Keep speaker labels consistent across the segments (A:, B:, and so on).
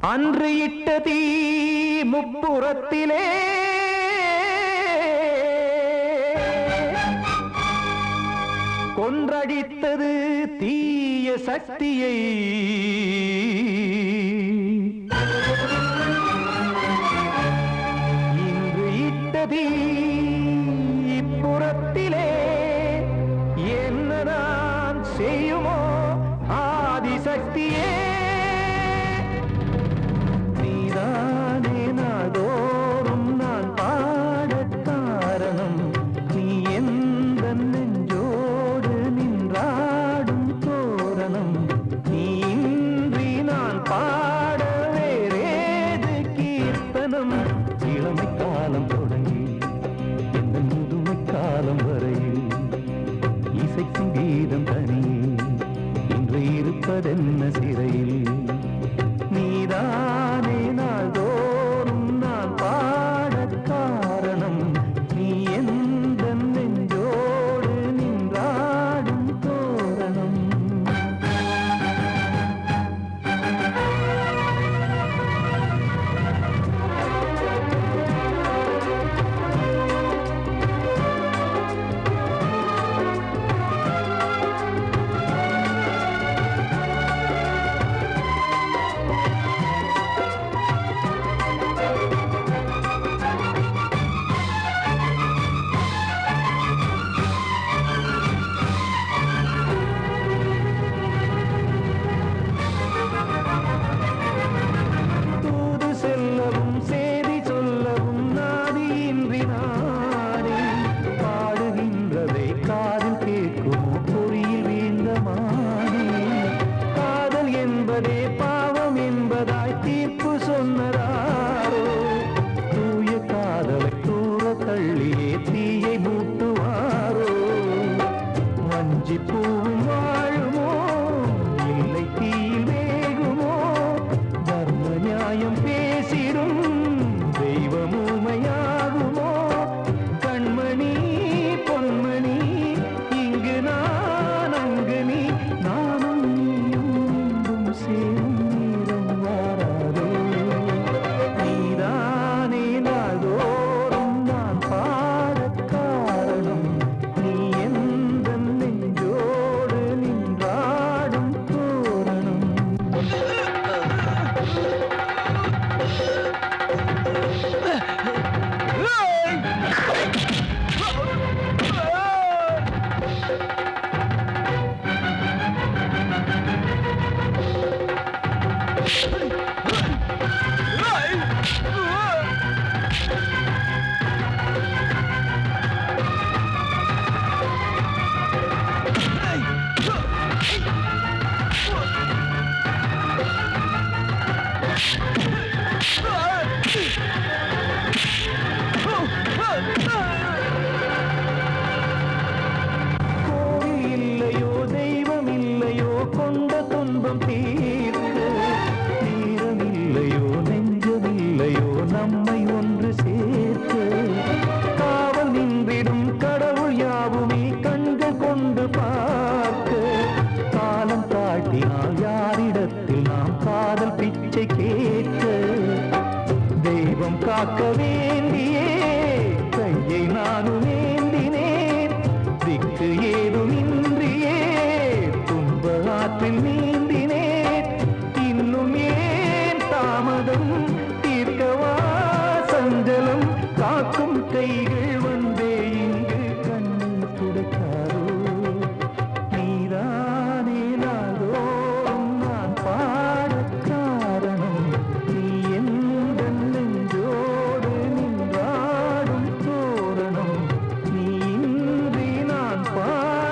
A: அன்று இட்ட தீ முப்புறத்திலே கொன்றடித்தது தீய சக்தியை. இன்று இட்ட தீ இப்புறத்திலே என்னதான் செய்யுமோ ஆதிசக்தியே. நீதானே நாள்தோறும் நான் பாட காரணம். நீ எந்த நெஞ்சோடு நின்றாடும் தோரணம். நீ இன்றி நான் பாட வேறேது கீர்த்தனம். இளமை காலம் தொடங்கி எந்த முதுமை காலம் வரையில் இசைக்கும் கீதம் தனியே இன்று இருப்பதென்ன சிறையில். நீதானே நாள்தோறும் நான் பாட காரணம். நீ எந்த நெஞ்சோடு நின்றாடும் தோரணம். பாவம் என்பதாய் தீர்ப்பு சொன்னதாரோ. தூய காதலை தூர தள்ளியே தீயை மூட்டுவாரோ. வஞ்சி பூவும் வாழுமோ இல்லை தீயில் வேகுமோ. தர்ம நியாயம் பேசிடும் தெய்வம் ஊமையாகுமோ. கண்மணி பொன்மணி இங்கு நான் அங்கு நீ நானும் சேரும் நீரம் வாராதோ. நீதானே நாள்தோறும் நான் பாட காரணம். நீ எந்த நெஞ்சோடு நின்றாடும் தோரணம். கோவில் இல்லையோ தெய்வம் இல்லையோ கொண்ட துன்பம் தீர்க்க. நேரம் இல்லையோ நெஞ்சமில்லையோ நம்மை ஒன்று சேர்க்க. காவல் நின்றிடும் கடவுள் யாவுமே கண்கள் கொண்டு பார்க்க. காலம் காட்டினால் யாரிடத்தில் நாம் காதல் பிச்சை கேட்க. தெய்வம் காக்க வேண்டியே கையை நானும் ஏந்தினேன். திக்கு ஏதும் இன்றியே துன்ப ஆற்றில் நீந்தினேன். இன்னும் ஏன் தாமதம் தீர்க்கவா சஞ்சலம். காக்கும் கைகள் வந்தே இங்கு கண்ணீர் துடைக்காரோ. நீதானே நாள்தோறும் நான் பாட காரணம். நீ எந்த நெஞ்சோடு நின்றாடும் தோரணம். நீ இன்றி நான் பாட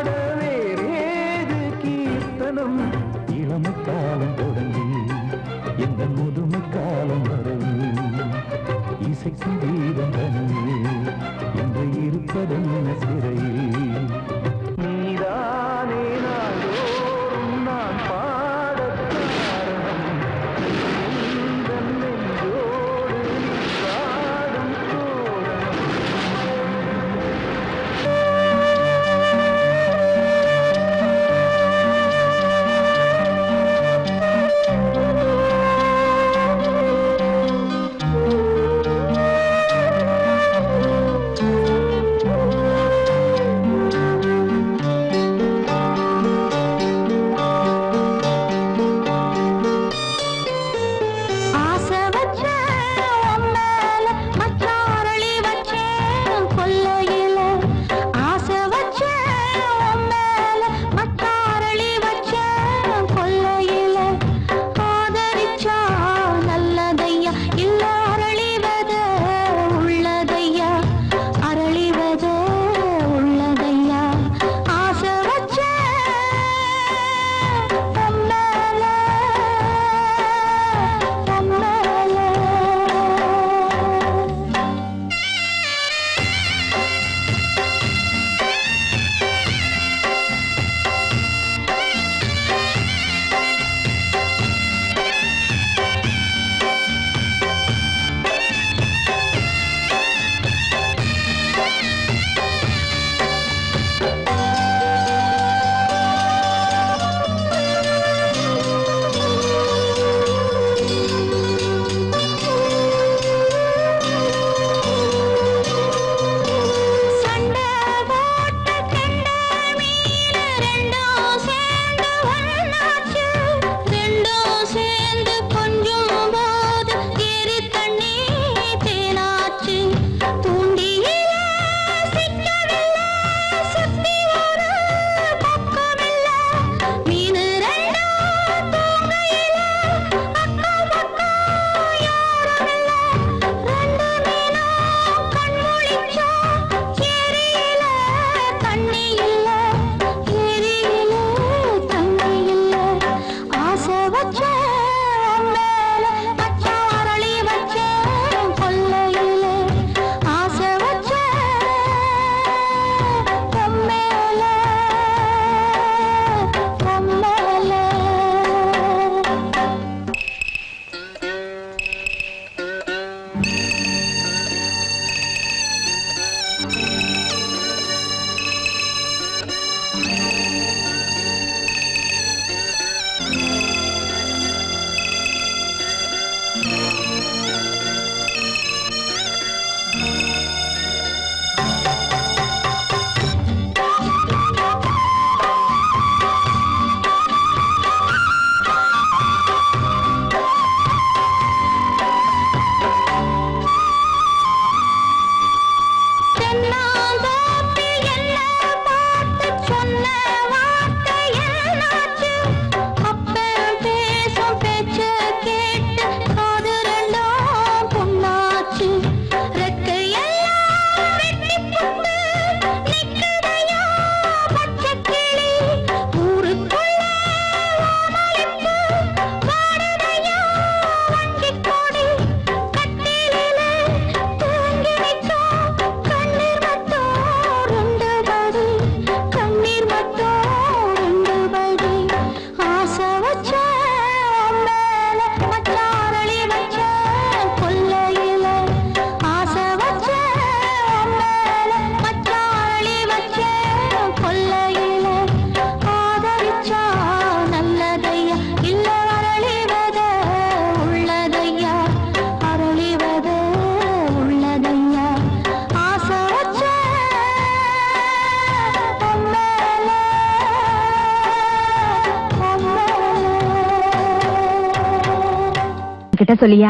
B: அவகிட்ட சொல்லியா?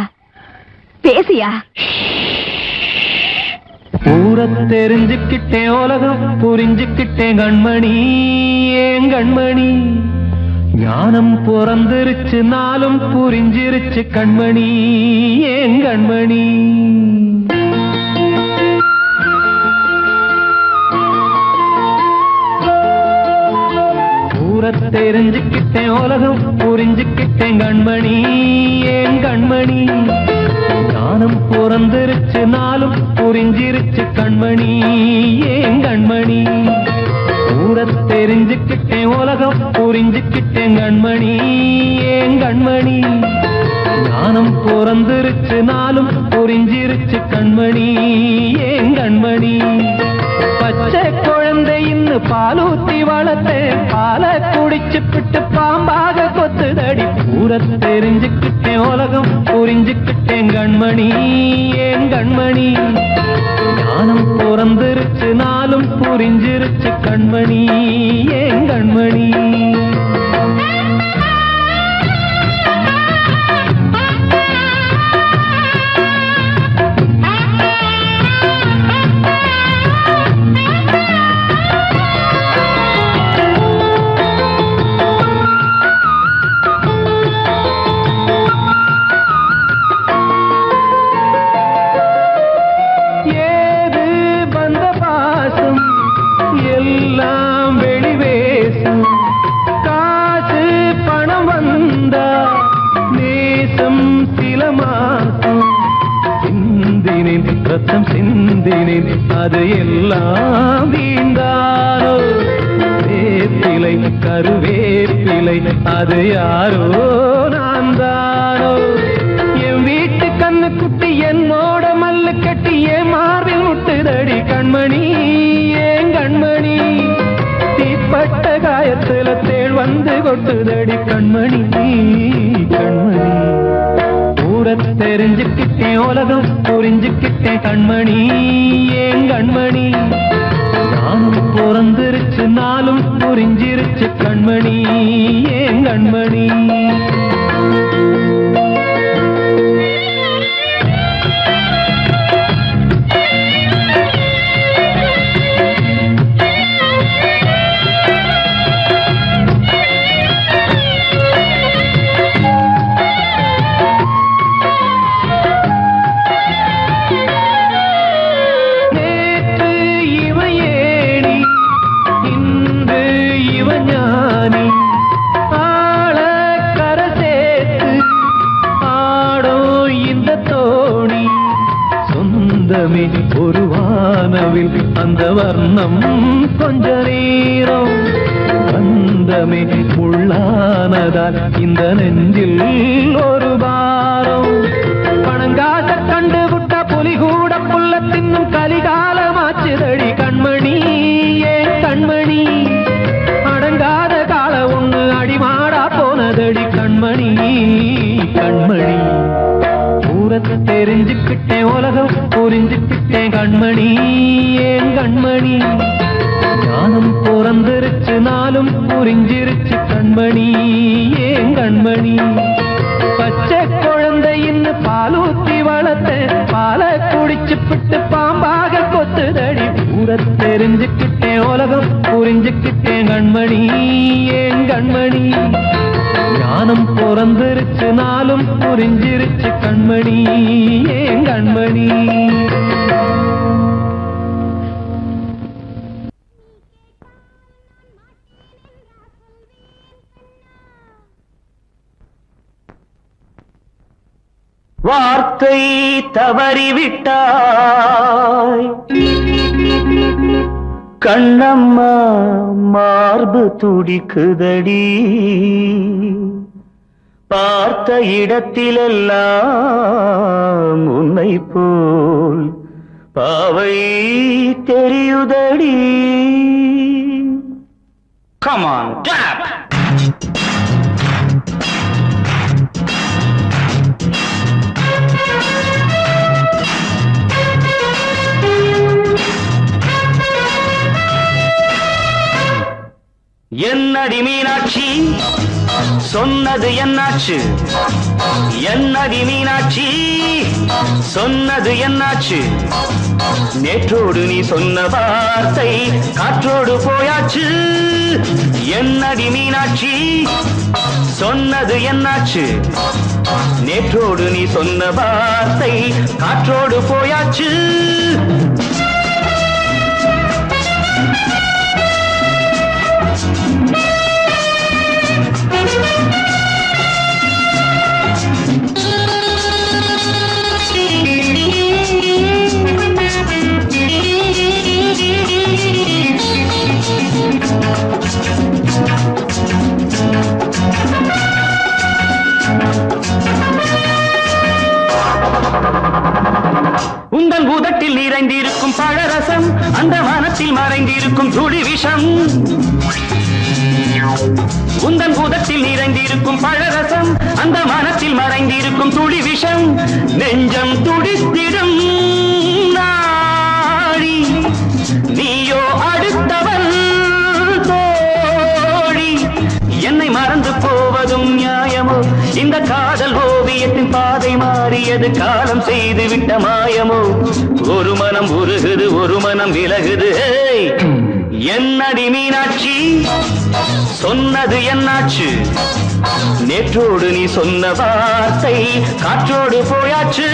B: பேசியா?
A: ஊரை தெரிஞ்சுக்கிட்டேன், உலகம் புரிஞ்சுக்கிட்டேன் கண்மணி, ஏன் கண்மணி. ஞானம் பிறந்திருச்சு, நாளும் புரிஞ்சிருச்சு கண்மணி, ஏன் கண்மணி. ஊரை தெரிஞ்சுக்கிட்டேன், உலகம் புரிஞ்சுக்கிட்டேன் கண்மணி, ஏன் கண்மணி. ஞானம் பிறந்திருச்சு, நாளும் புரிஞ்சிருச்சு கண்மணி, ஏன் கண்மணி. ஊரை தெரிஞ்சுக்கிட்டேன், உலகம் புரிஞ்சுக்கிட்டேன் கண்மணி, ஏன் கண்மணி. ஞானம் பிறந்திருச்சு, நாளும் புரிஞ்சிருச்சு கண்மணி, ஏன் கண்மணி. பச்சை குழந்தையின்னு பாலூத்தி வளர்த்தேன், பாலை குடிச்சு பிட்டு பாம்பாக கொத்துதடி. ஊரை தெரிஞ்சுக்கிட்டேன், உலகம் புரிஞ்சுக்கிட்டேன் கண்மணி, ஏன் கண்மணி. ஞானம் பிறந்திருச்சு, நாளும் புரிஞ்சிருச்சு கண்மணி, ஏன் கண்மணி. ரத்தம் சிந்தினேன், அது எல்லாம் வீண்டாரோ. வேப்பிலை கருவேப்பிலை, அது யாரோ நான் தானோ. என் வீட்டு கண்ணு குட்டி என்னோட மல்லு கட்டி என் மார்பில் முட்டுதடி கண்மணி, ஏன் கண்மணி. தீப்பட்ட காயத்துல தேள் வந்து கொட்டுதடி கண்மணி, கண்மணி. ஊரை தெரிஞ்சுக்கிட்டேன், உலகம் புரிஞ்சுக்கிட்டேன் கண்மணி, ஏன் கண்மணி. ஞானம் பிறந்திருச்சு, நாளும் புரிஞ்சிருச்சு கண்மணி, ஏன் கண்மணி. ஒரு வானவில் அந்த வர்ணம் கொஞ்ச நேரம் வந்தமே உள்ளானதால் இந்த நெஞ்சில் ஒரு பாரம். பணங்காச கண்டு விட்ட புலி கூட புல்ல தின்னும் கலிகாலமாச்சுதடி கண்மணி, ஏன் கண்மணி. அடங்காத கால ஒண்ணு அடிமாடா போனதடி கண்மணி, கண்மணி. ஊரை தெரிஞ்சுக்கிட்டேன், உலகம் புரிஞ்சுக்கிட்டேன் கண்மணி, ஏன் கண்மணி. ஞானம் பிறந்திருச்சு, நாளும் புரிஞ்சிருச்சு கண்மணி, ஏன் கண்மணி. பச்சை குழந்தையின்னு பாலூத்தி வளர்த்தேன், பாலை குடிச்சு பிட்டு பாம்பாக கொத்துதடி. ஊரை தெரிஞ்சுக்கிட்டேன், உலகம் புரிஞ்சுக்கிட்டேன் கண்மணி, ஏன் கண்மணி. ஞானம் பிறந்திருச்சு, நாளும் புரிஞ்சிருச்சு கண்மணி, ஏன் கண்மணி. வார்த்தை தவறிவிட்டாய் கண்ணம்மா, மார்பு துடிக்குதடி. பார்த்த இடத்திலெல்லாம் உன்னை போல் பாவை தெரியுதடி. Come on, clap. என்னடி மீனாட்சி சொன்னது என்னாச்சு? என்னடி மீனாட்சி சொன்னது என்னாச்சு? நேற்றோடு நீ சொன்ன வார்த்தை காற்றோடு போயாச்சு. என்னடி மீனாட்சி சொன்னது என்னாச்சு? நேற்றோடு நீ சொன்ன வார்த்தை காற்றோடு போயாச்சு. உந்தன் பூதத்தில் நிறைந்திருக்கும் பழரசம், அந்த வானத்தில் மறைந்திருக்கும் துளி விஷம். உந்தன் பூதத்தில் நிறைந்திருக்கும் பழரசம், அந்த வானத்தில் மறைந்திருக்கும் துளி விஷம். நெஞ்சம் துடித்திடும் நாடி, நீயோ அடுத்தவன் தோழி. என்னை மறந்து போவதும் நியாயமோ? இந்த காதல் ஓவியத்தின் பாதை மாறியது, காலம் செய்து விட்ட மாயமோ? ஒரு மனம் உருகுது, ஒரு மனம் விலகுது. என்னடி மீனாட்சி சொன்னது என்னாச்சு? நேற்றோடு நீ சொன்ன வார்த்தை காற்றோடு போயாச்சு.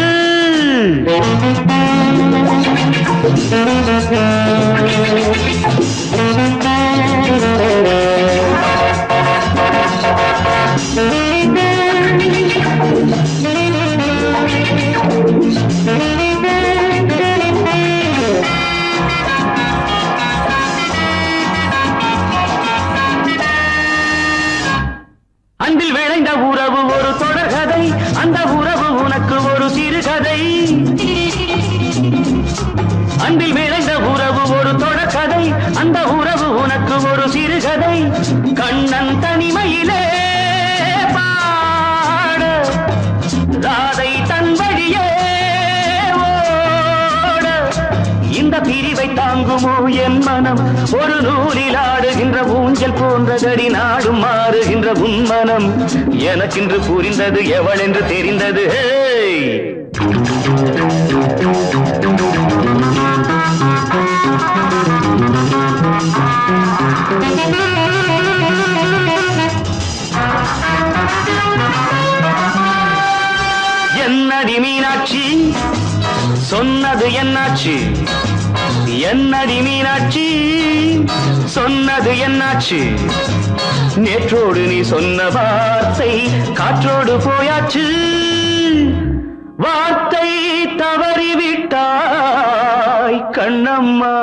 A: அன்பில் விளைந்த உறவு ஒரு தொடர்கதை, அந்த உறவு உனக்கு ஒரு சிறுகதை. அன்பில் விளைந்த உறவு ஒரு தொடர்கதை, அந்த உறவு உனக்கு ஒரு சிறுகதை. கண்ணன் தனிமையிலே பாட, ராதை தன் வழியே ஓட. இந்த பிரிவை தாங்குமோ என் மனம்? ஒரு நூலில் ஆடுகின்ற ஊஞ்சல் போன்றதடி, நாடும் மாறுகின்ற உன்மனம். எனக்கென்று புரிந்தது எவள் என்று தெரிந்தது. என்னடி மீனாட்சி சொன்னது என்னாச்சு? என்னடி மீனாட்சி சொன்னது என்னாச்சு? நேற்றோடு நீ சொன்ன வார்த்தை காற்றோடு போயாச்சு. வார்த்தை தவறிவிட்டாய் கண்ணம்மா,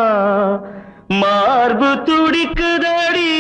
A: மார்பு துடிக்குதடி.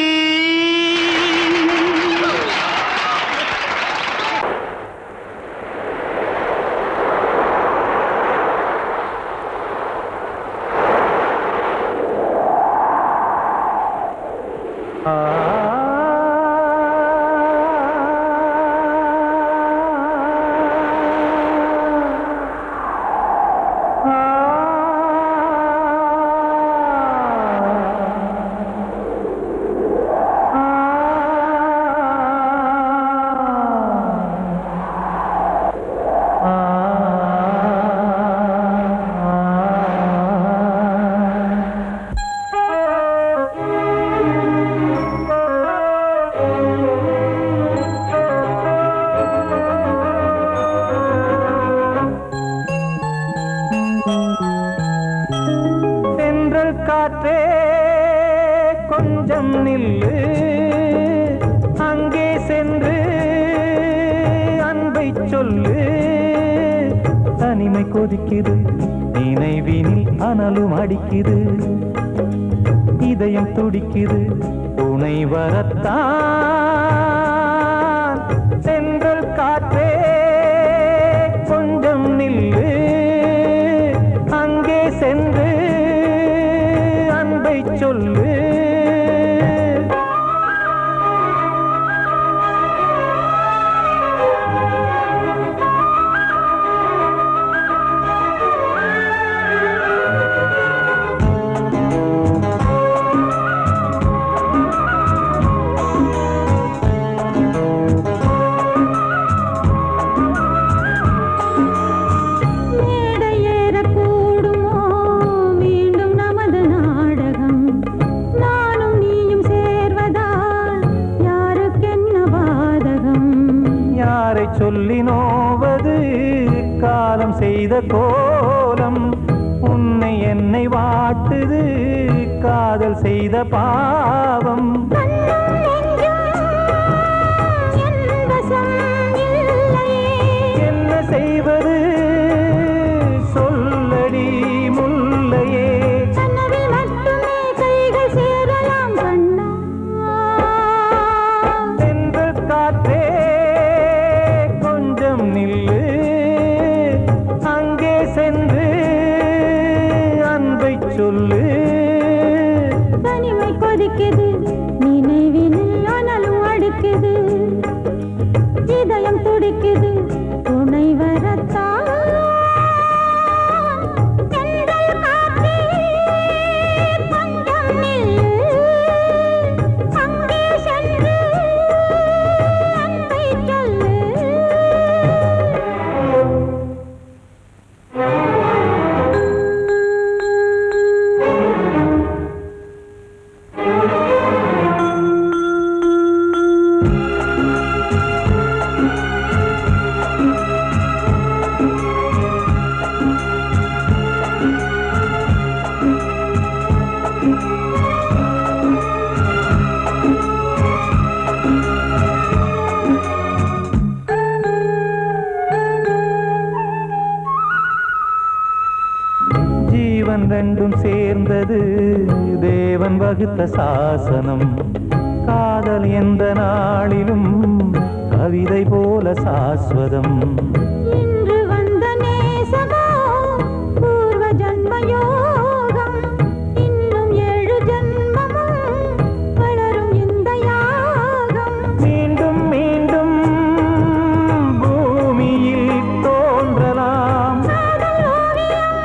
C: காற்றே கொஞ்சம் நில்லு, அங்கே சென்று அன்பை சொல்லு. தனிமை கொதிக்குது, நினைவினில் அனலும் அடிக்குது, இதயம் துடிக்குது துணை வரத்தான். சென்றல் காற்றே கொஞ்சம் நில்லு, அங்கே சென்று அன்பை சொல்லு. சொல்லி நோவது காலம் செய்த கோலம். உன்னை என்னை வாட்டுது காதல் செய்த பாவம். என்ன செய்வது சொல்லடி முல்லையே. தென்றல் காற்றே கொஞ்சம் நில்லு, அங்கே சென்று அன்பை சொல்லு.
B: தனிமை கொதிக்குது நினைவினில் அனலும் அடிக்குது, இதயம் துடிக்குது துணை வரத்தான். தென்றல் காற்றே கொஞ்சம் நில்லு, அங்கே சென்று அன்பை சொல்லு.
C: ஜீவன் ரெண்டும் சேர்ந்தது தேவன் வகுத்த சாசனம். காதல் எந்த நாளிலும் கவிதை போல சாஸ்வதம்.
B: இன்று வந்த நேசமோ பூர்வ ஜன்ம யோகம், இன்னும் 7 ஜன்மமும் வளரும் இந்த யாகம்.
C: மீண்டும் மீண்டும் பூமியில் தோன்றலாம்,
B: காதல் ஓவியம்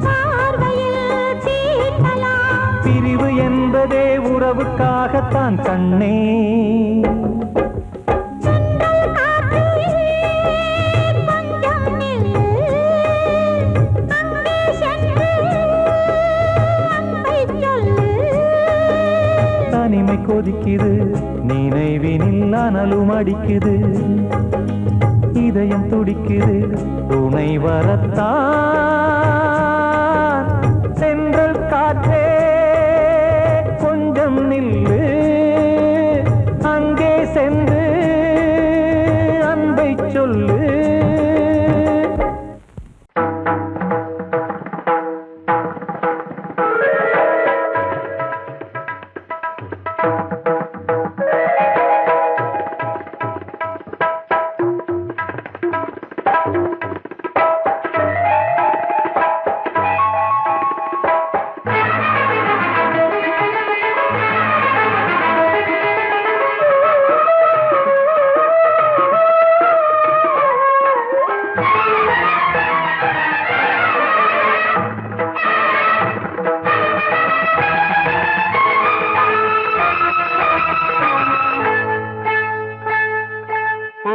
B: பார்வையில் தீட்டலாம்.
C: பிரிவு என்பதே உறவுக்காகத்தான் கண்ணே.
B: தென்றல் காற்றே கொஞ்சம் நில்லு, அங்கே சென்று அன்பை சொல்லு.
C: தனிமை கொதிக்குது நினைவினில் அனலும் அடிக்குது, இதயம் துடிக்குது துணை வரத்தான். சென்றல் காற்றே கொஞ்சம் நில்லு, அங்கே சென்று அன்பை சொல்லு.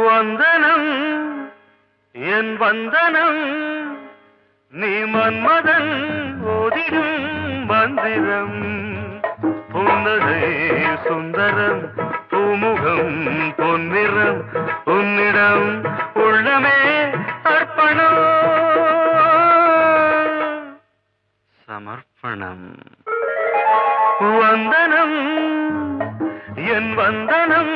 A: வந்தனம் என் வந்தனம், நீ மன்மதன் ஓதிடும் மந்திரம். புன்னகை சுந்தரம் பூமுகம் பொன்னிறம், உன்னிடம் உள்ளமே அர்ப்பணம் சமர்ப்பணம். வந்தனம் என் வந்தனம்.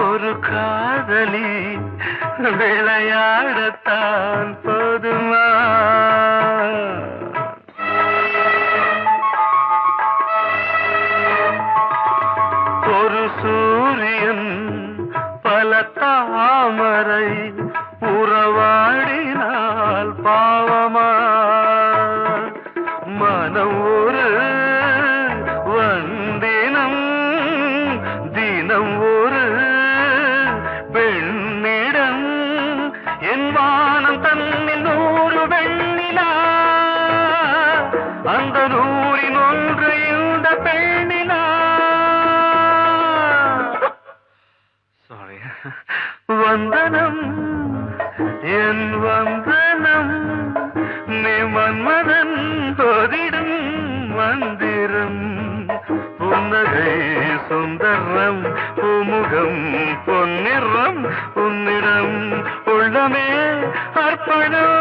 A: ஒரு காதலி விளையாடத்தான் போதுமா? ஒரு சூரியன் பல தாமரை உறவாடினால் பாவமா? அந்த நூறின் ஒன்று இந்த பெண்ணினா சாரி வந்தனம் என் வந்தனம் நீ மன்மதன் போதிடும் மந்திரம் புன்னகை சுந்தரம் பூமுகம் பொன்னிறம் உன்னிடம் உள்ளமே அர்ப்பணம்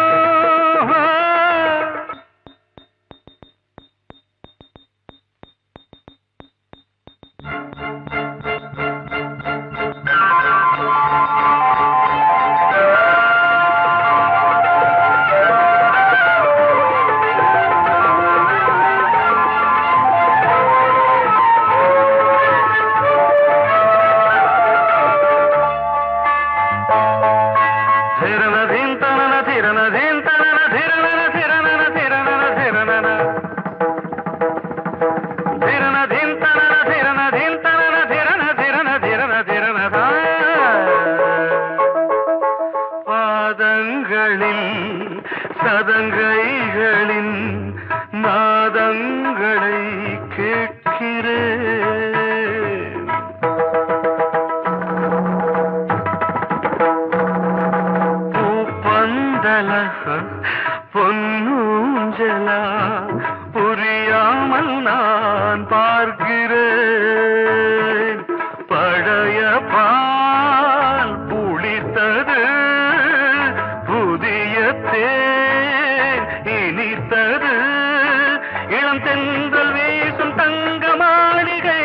A: சதங்கைகளின் நாதங்களை கேட்கிறேன் பூப்பந்தல பொன்னூஞ்சலா புரியாமல் நான் பார்க்கிறேன் பழைய பால் புளித்தது புதிய தேன் இனித்தது இளம் தென்றல் வீசும் தங்க மாளிகை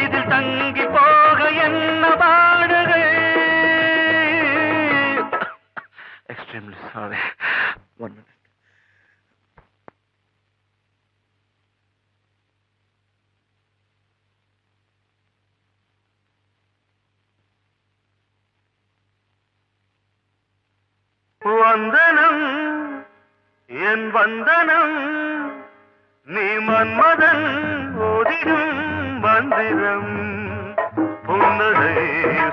A: இதில் தங்கி போக என்ன பாடுகை எக்ஸ்ட்ரீம்லி சாரி ஒன் மினிட் வந்தனம் என் வந்தனம் நீ மன்மதன் ஓதிடும் மந்திரம் புன்னகை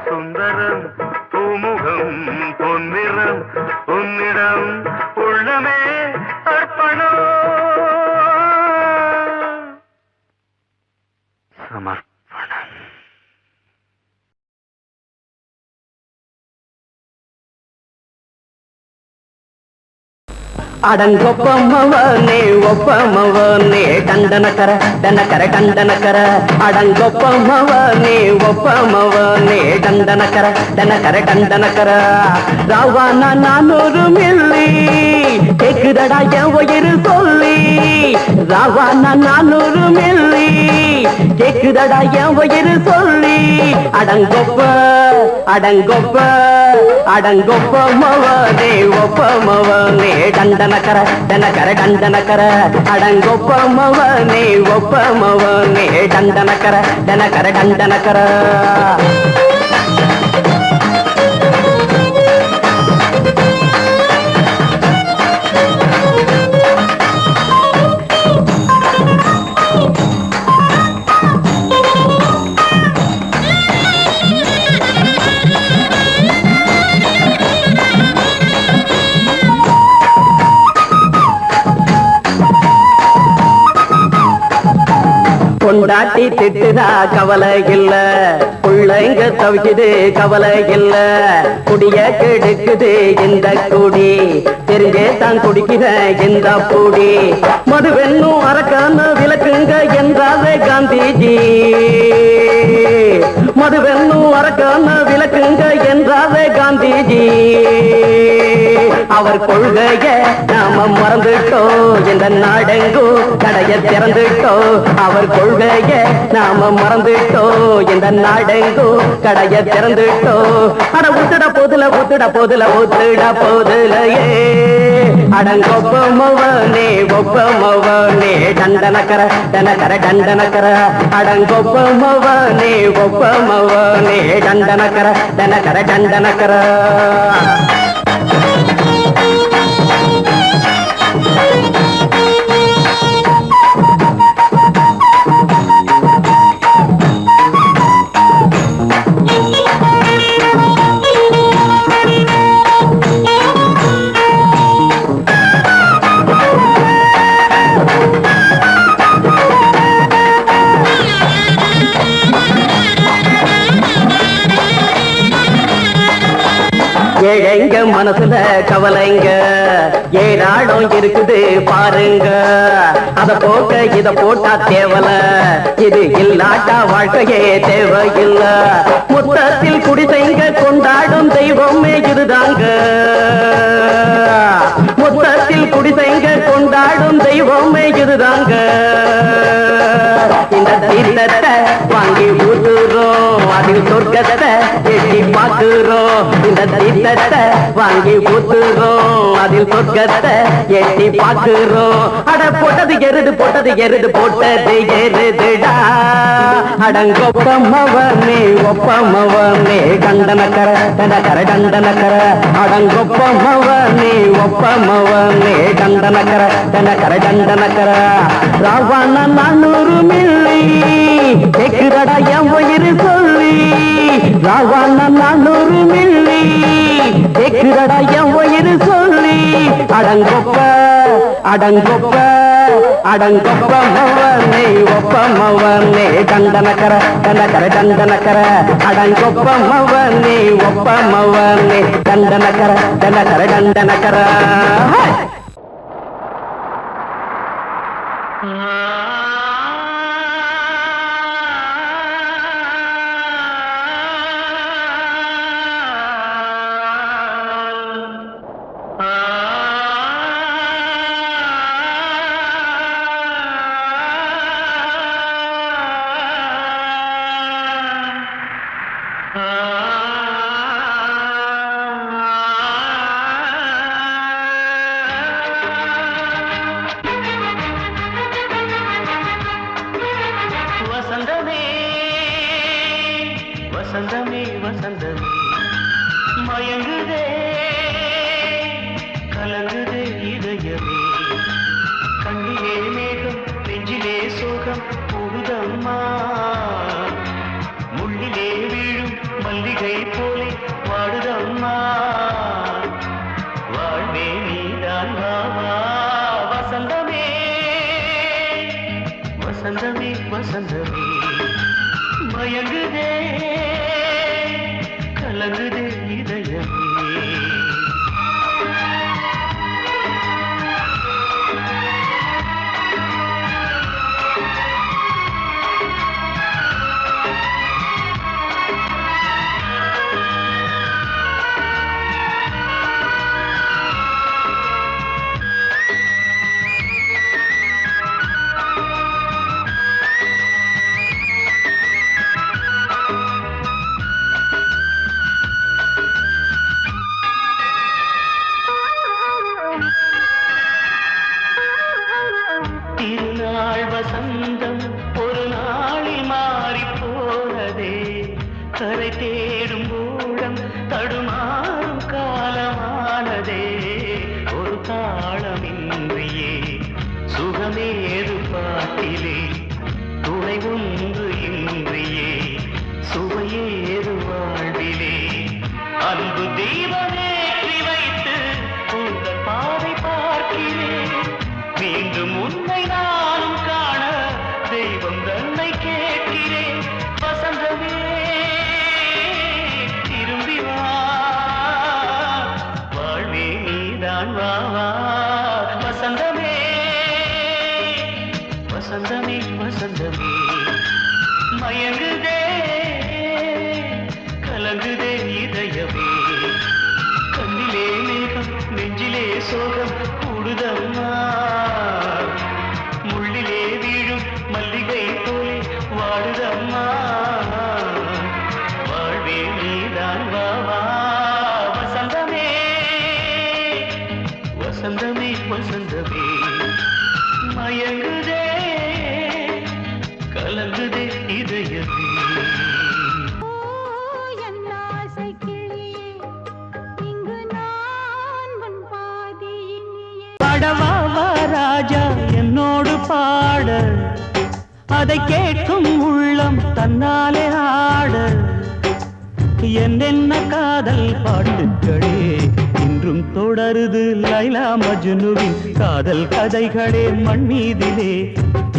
A: சுந்தரம் பூமுகம் பொன்னிறம் உன்னிடம் உள்ளமே அர்ப்பணம் சமர்ப்பணம்
D: அடங்கொப்பமவனே ஒப்பமவனே டண்டனக்கர டனக்கர டண்டனக்கர அடங்கொப்பமவனே ஒப்பமவனே டண்டனக்கர டனக்கர டண்டனக்கர ராவானா 400 மில்லி கேக்குதடா என் உயிர் சொல்லி ராவானா 400 மில்லி கேக்குதடா என் உயிர் சொல்லி அடங்கொப்ப அடங்கொப்ப அடங்கொப்பமவனே ஒப்பமவனே டண்டனக்கர டனக்கர டண்டனக்கர அடங்கொப்பமவனே ஒப்பமவனே டண்டனக்கர டனக்கர டண்டனக்கர பொண்டாட்டி திட்டுதா கவலை இல்ல புள்ளைங்க தவிக்குது கவலை இல்ல குடிய கெடுக்குது இந்த குடி தெரிஞ்சே தான் குடிக்கிற இந்த பூடி மதுவென்னும் அரக்கான விளக்குங்க என்றாவே காந்திஜி மதுவென்னும் அரக்கான விளக்குங்க என்றாவே காந்திஜி அவர் கொள்கைய நாம மறந்துட்டோம் இந்த நாடெங்கும் கடைய திறந்துட்டோம் அவர் கொள்கைய நாம மறந்துட்டோம் இந்த நாடெங்கும் கடைய திறந்துட்டோம் அட ஊத்துட போதுல ஊத்துட போதுல ஊத்துட போதுலையே அடங்கொப்பமவனே ஒப்பமவனே டண்டனக்கர டனக்கர டண்டனக்கர அடங்கொப்பமவனே ஒப்பமவனே டண்டனக்கர டனக்கர டண்டனக்கர ஏழைங்க மனசுல கவலைங்க ஏராளம் இருக்குது பாருங்க அத போக்க இத போட்டா தேவல இது இல்லாட்டா வாழ்க்கையே தேவையில்ல முத்தத்தில் குடிசைங்க கொண்டாடும் தெய்வமே இதுதாங்க முத்தத்தில் குடிசைங்க கொண்டாடும் தெய்வமே இதுதாங்க இந்த தீர்த்தத்தை வாங்கி ஊத்துறோம் அதில் சொர்க்கத்தை எட்டி பார்க்கிறோம் இந்த தீர்த்தத்தை வாங்கி ஊத்துறோம் அதில் சொர்க்கத்தை எட்டி பார்க்கிறோம் அட போட்டது எருது போட்டது எருதுடா அடங்கொப்பமவனே ஒப்பமவனே கண்டனக்கர டண்டனக்கர அடங்கொப்பமவனே ஒப்பமவனே டண்டனக்கர ராவண 400 மில்லி கேக்குறடா என் உயிர் சொல்லி ராவண 400 மில்லி கேக்குறடா என் உயிர் சொல்லி அடங்கொப்பமவனே ஒப்பமவனே டண்டனக்கர அடங்கொப்பமவனே ஒப்பமவனே டண்டனக்கர
A: வசந்தமே வசந்தமே மயங்குதே கலங்குதே இதயமே கண்ணிலே மேகம் நெஞ்சிலே சோகம் கூடுதம்மா முள்ளிலே வீழும் மல்லிகை போலே வாடுதம்மா வாழ்வே நீதான் வாவா வசந்தமே வசந்தமே வசந்தமே மயங்குதே கலங்குதே இதயமே திருநாள் வசந்தம் ஒரு நாளில் மாறி போனதே கரை தேடும் ஊழம் தடுமாறும் காலமானதே ஒரு தாளமின்றியே சுகமேது பாட்டிலே துணை ஒன்று இன்றியே சுவையேது வாழ்விலே அன்பு தெய்வமேற்றி வைத்து உங்கள் பாதை பார்க்கிறேன் மீண்டும் உன்னை நானும் காண தெய்வம் தன்னை கேட்கிறேன் வசந்தமே திரும்பி வா வாழ்வே நீதான் வா வா வசந்தமே வசந்தமே வசந்தமே மயங்குதே கலங்குதே இதயமே கண்ணிலே மேகம் நெஞ்சிலே சோகம் கூடுதம்மா முள்ளிலே வீழும் மல்லிகை போலே வாடுதம்மா வாழ்வே நீதான் வா வா வசந்தமே வசந்தமே வசந்தமே மயங்குதே கலங்குதே இதயமே
B: என் ஆசை கிளியே இங்கு நான் உன் பாதியினியே
C: பாடவா ராஜா என்னோடு பாட அதை கேட்கும் உள்ளம் தன்னாலே ஆட என்னென்ன காதல் பாட்டுக்களே இன்றும் தொடருது லைலா மஜ்னுவின் காதல் கதைகளே மண் மீதிலே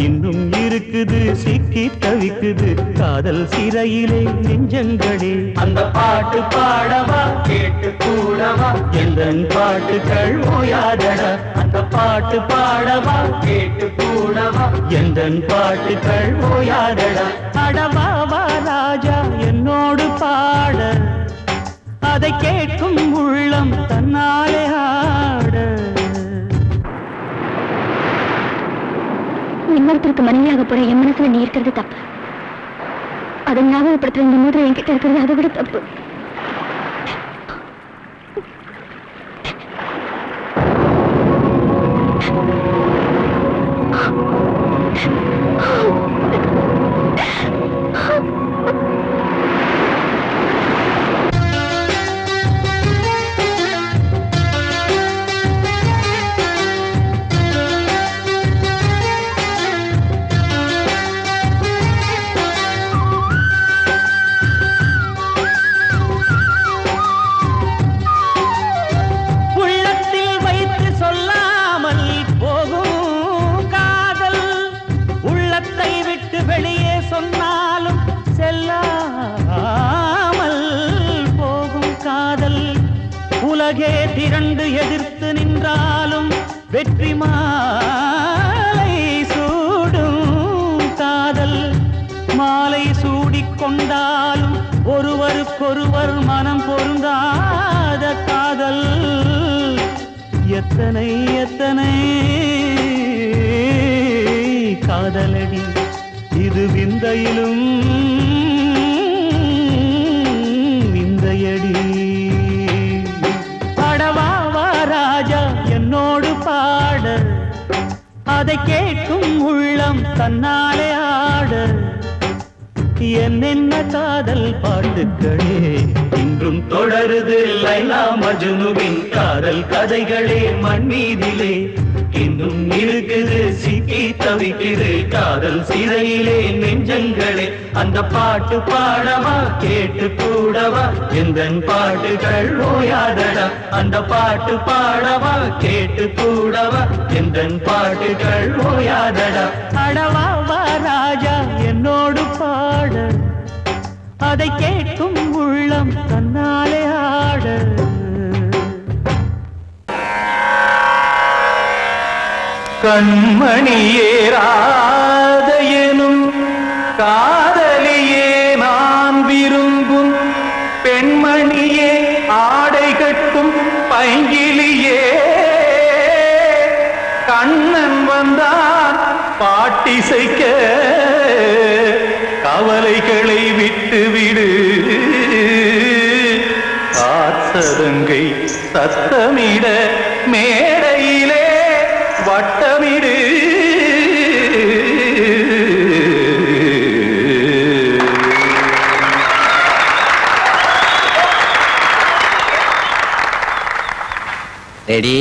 C: இன்னும் இருக்குது சிக்கி தவிக்குது காதல் சிறையிலே நெஞ்சங்களே அந்த பாட்டு பாடவா கேட்டு கூட
A: கூடவா
C: எந்தன் பாட்டுகள் ஓயாதடா அந்த பாட்டு பாடவா
A: கேட்டு கூடவா
C: எந்தன் பாட்டுகள் ஓயாதடா அடவாவா ராஜா என்னோடு பாட அதை கேட்கும் உள்ளம் தன்னாலே ஆட
B: இன்னொருத்தருக்கு மனைவியாக போற என் மனசுல நீ இருக்கிறது தப்பு. அதை ஞாபகப்படுத்துற இந்த மோதிரம் என்கிட்ட இருக்கிறது அதை விட தப்பு.
C: உலகே திரண்டு எதிர்த்து நின்றாலும் வெற்றி மாலை சூடும் காதல் மாலை சூடிக்கொண்டாலும் ஒருவருக்கொருவர் மனம் பொருந்தாத காதல் எத்தனை எத்தனை காதலடி இது விந்தையிலும் விந்தையடி ராஜா என்னோடு பாட அதை கேட்கும் உள்ளம் தன்னாலே ஆட என்னென்ன காதல் பாட்டுக்களே இன்றும் தொடருது லைலா மஜ்னுவின் காதல் கதைகளே மண் மீதிலே இன்னும் இருக்குது சிக்கி தவிக்குது காதல் சிறையிலே நெஞ்சங்களே அந்த பாட்டு பாடவா கேட்டு கூடவா எந்தன் பாட்டுகள் ஓயாதடா அந்த பாட்டு பாடவா கேட்டு கூடவா எந்தன் பாட்டுகள் ஓயாதடா அடவாவா ராஜா என்னோடு பாட அதை கேட்கும் உள்ளம் தன்னாலே ஆட கண்மணியே ராதையனும் காதலியே நான் விரும்பும் பெண்மணியே ஆடை கட்டும் பைங்கிலியே கண்ணன் வந்தான் பாட்டிசைக்க கவலைகளை விட்டுவிடு காத்ததங்கை சத்தமிட மேடையிலே வட்டமிடு
D: ரெடி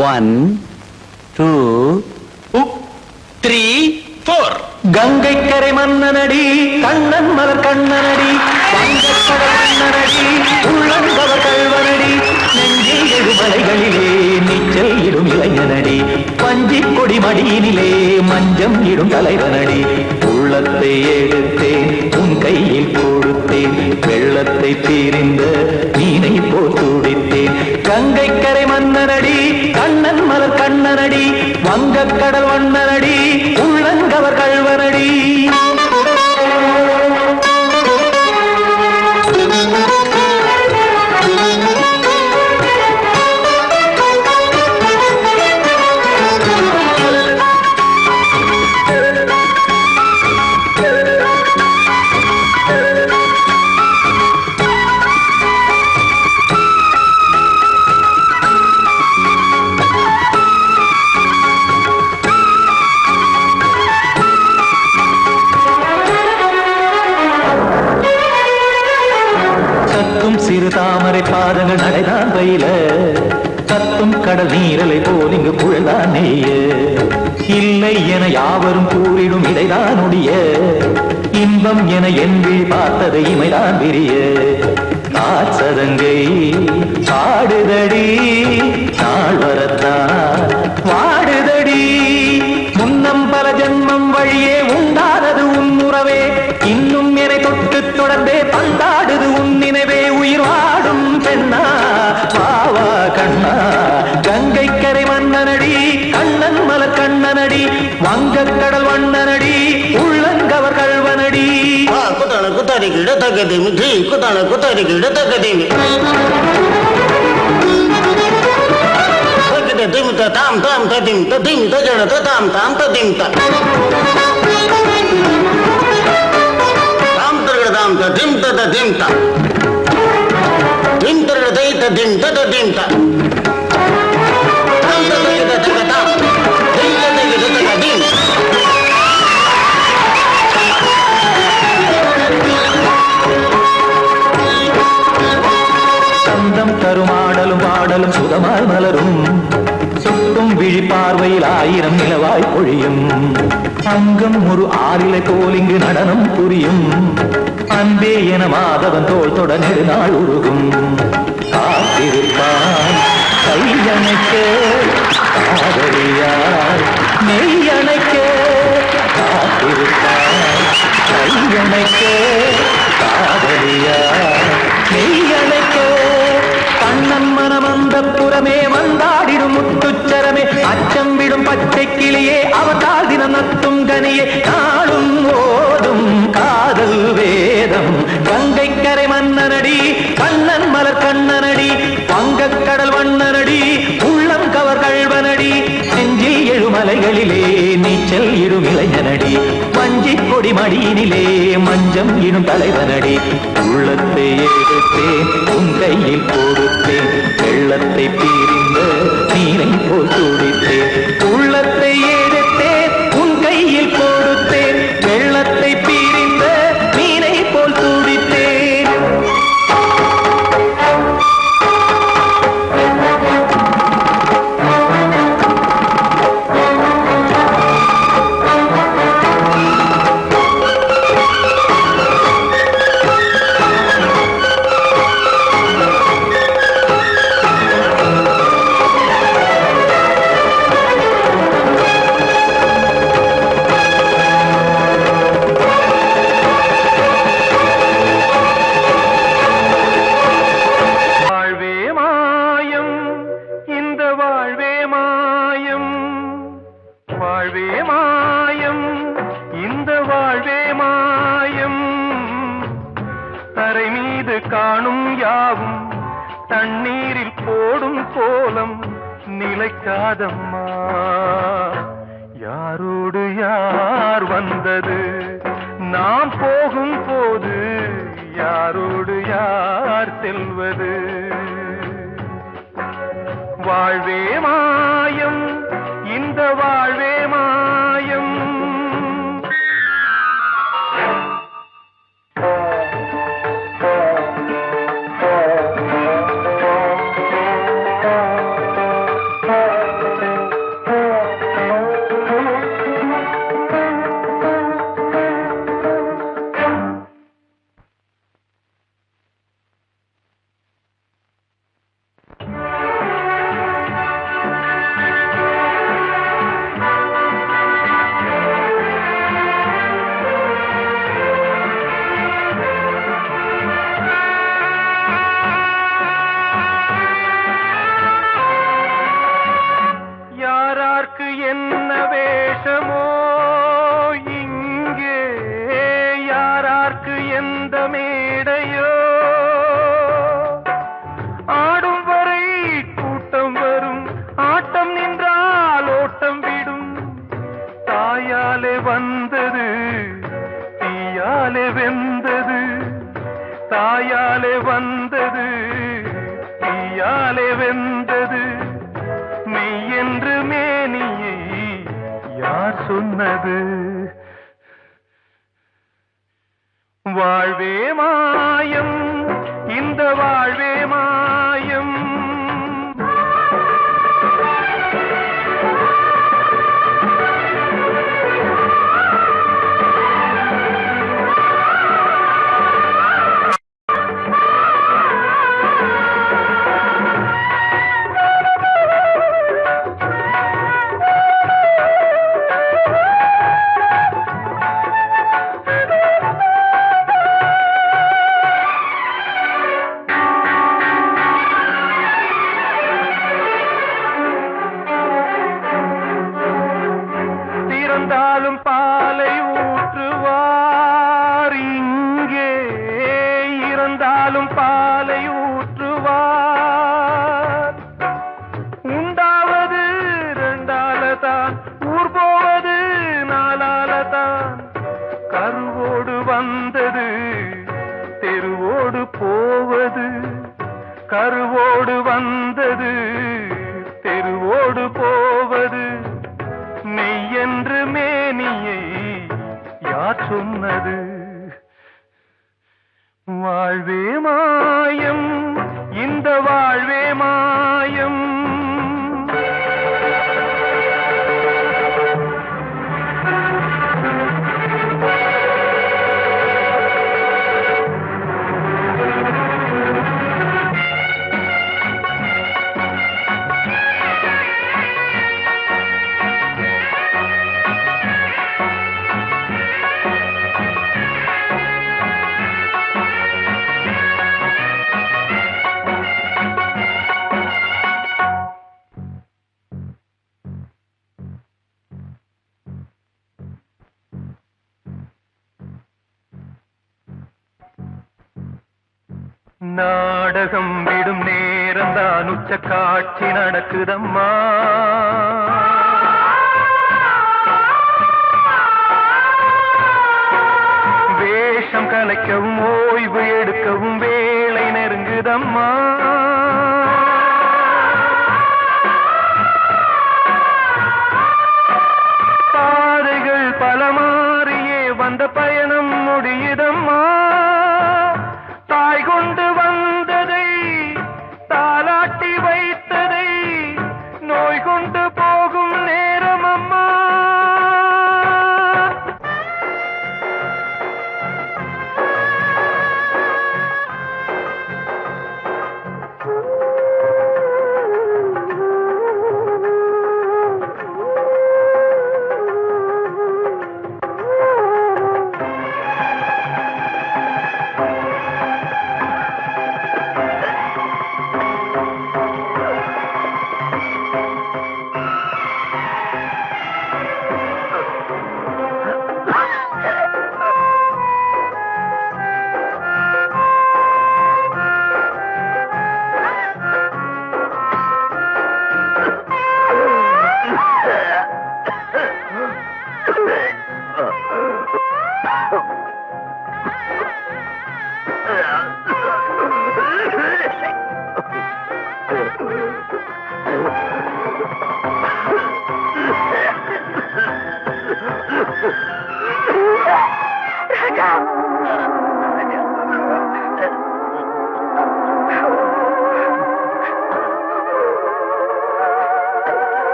D: 1 2 3 4
C: கங்கை கரை மன்னனடி கண்ணன் மலர் கண்ணனடி வங்கக்கடல் மன்னனடி உள்ளங்கவர் கல்வனடி நெஞ்சில் எழுமலைகளிலே நீச்சல் இடும் இளைஞனடி பஞ்சிக் கொடி மடியினிலே மஞ்சம் இடும் தலைவனடி உள்ளத்தை எடுத்தேன் உன் கையில் கொடுத்தேன் வெள்ளத்தை தீரிந்த மீனை போல் துடித்தேன் கங்கை கரை மன்னனடி கண்ணன் மலர் கண்ணனடி வங்கக்கடல் வண்ணனடி உள்ளங்கவர் கல்வனடி சிறு தாமரை பாதங்கள் நடைதான் பயில கத்தும் கடல் நீரலை போல் இங்கு புழல்தான் நெய்ய இல்லை என யாவரும் கூறிடும் இடைதான் உடைய இன்பம் என என்பி பார்த்ததை இமைதான் விரிய காச்சதங்கை பாடுதடி நாள் வரத்தான் வாடுதடி முன்னம் பல ஜென்மம் வழியே உண்டானது உன் உறவே இன்னும் என்னை தொட்டு தொடர்ந்தே பந்தாடுது உன் நினைவே உயிர் வாடும் பெண்ணா வங்கக்கடல் வண்ணனடி உள்ளங்கவர் கல்வனடி
E: குத்தான குத்தாரிக்கிட தகதிமி ஜி குத்தான குத்தாரிக்கிட தகதிமி திமித தாம் தாம் ததிம் ததிம் தஜன தாம் தாம் ததிம் தாம் தரகட தாம் ததிம் ததிம் திம் தரகட தை ததிம் ததிம் தாம் தரகட தகதாம் திம் தரகட தகதிம்
C: சந்தம் தருமாடலும் பாடலும் சுகமாய் மலரும் சுட்டும் விழிப்பார்வையில் 1000 நிலவாய் பொழியும் அங்கம் ஒரு ஆறிலை போல் இங்கு நடனம் புரியும் அன்பே என மாதவன் தோள் தொட நெடுநாள் உருகும் காத்திருப்பான் கையணைக்க காதலியார் மெய்யணைக்க காத்திருப்பான் கையணைக்க காதலியார் மெய்யணைக்க கண்ணன் மனமந்த புறமே வந்தாடிடும் முத்துச்சரமே அச்சம் விடும் பச்சை கிளியே அவதால் தினம் நத்தும் கனியே நாளும் ஓதும் காதல் வேதம் கங்கை கரை மன்னனடி கண்ணன் மலர் கண்ணனடி வங்கக்கடல் வண்ணனடி உள்ளம் கவர் கழ்வனடி நெஞ்சில் எழுமலைகளிலே நீச்சல் இடும் இளைஞனடி வஞ்சி கொடி மடியினிலே மஞ்சம் இடும் தலைவனடி உள்ளத்தை எடுத்தேன் உன் கையில் கொடுத்தேன் வெள்ளத்தை பிரிந்த நீரை போல் துடித்தேன் உள்ளத்தை எடுத்தேன் உன் கையில் கொடுத்தேன் வெள்ளத்தை பிரிந்த நீரை போல் துடித்தேன்
F: காணும் யாவும் தண்ணீரில் போடும் கோலம் நிலைக்காதம்மா யாரோடு யார் வந்தது நாம் போகும் போது யாரோடு யார் செல்வது வாழ்வே மாயம் இந்த வாழ்வே மாயம் என்ன வேஷமோ இங்கே யாரார்க்கு எந்த மேடையோ ஆடும் வரை கூட்டம் வரும் ஆட்டம் நின்றால் ஓட்டம் விடும் தாயாலே வந்தது தீயாலே வெந்தது தாயாலே வந்தது தீயாலே வெந்தது மெய் என்று மேனியை யார் சொன்னது வாழ்வே மாயம் இந்த வாழ்வே மாயம் கருவோடு வந்தது தெருவோடு போவது மெய்யென்று மேனியை யார் சொன்னது வாழ்வே மாயம் இந்த வாழ்வே மாயம் நாடகம் விடும் நேரம் தான் உச்ச காட்சி நடக்குதம்மா வேஷம் கலைக்கவும் ஓய்வு எடுக்கவும் வேலை நெருங்குதம்மா பாதைகள் பல மாறியே வந்த பயணம் முடியுதம்மா தாய் கொண்டு வந்ததை தாலாட்டி வைத்ததை நோய் கொண்டு போகும் நேரம் அம்மா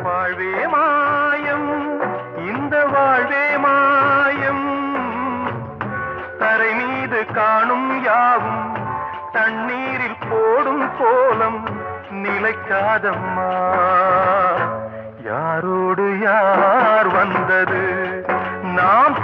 F: வாழ்வே மாயம் இந்த வாழ்வே மாயம் தரை மீது காணும் யாவும் தண்ணீரில் போடும் கோலம் நிலைக்காதம்மா யாரோடு யார் வந்தது நாம்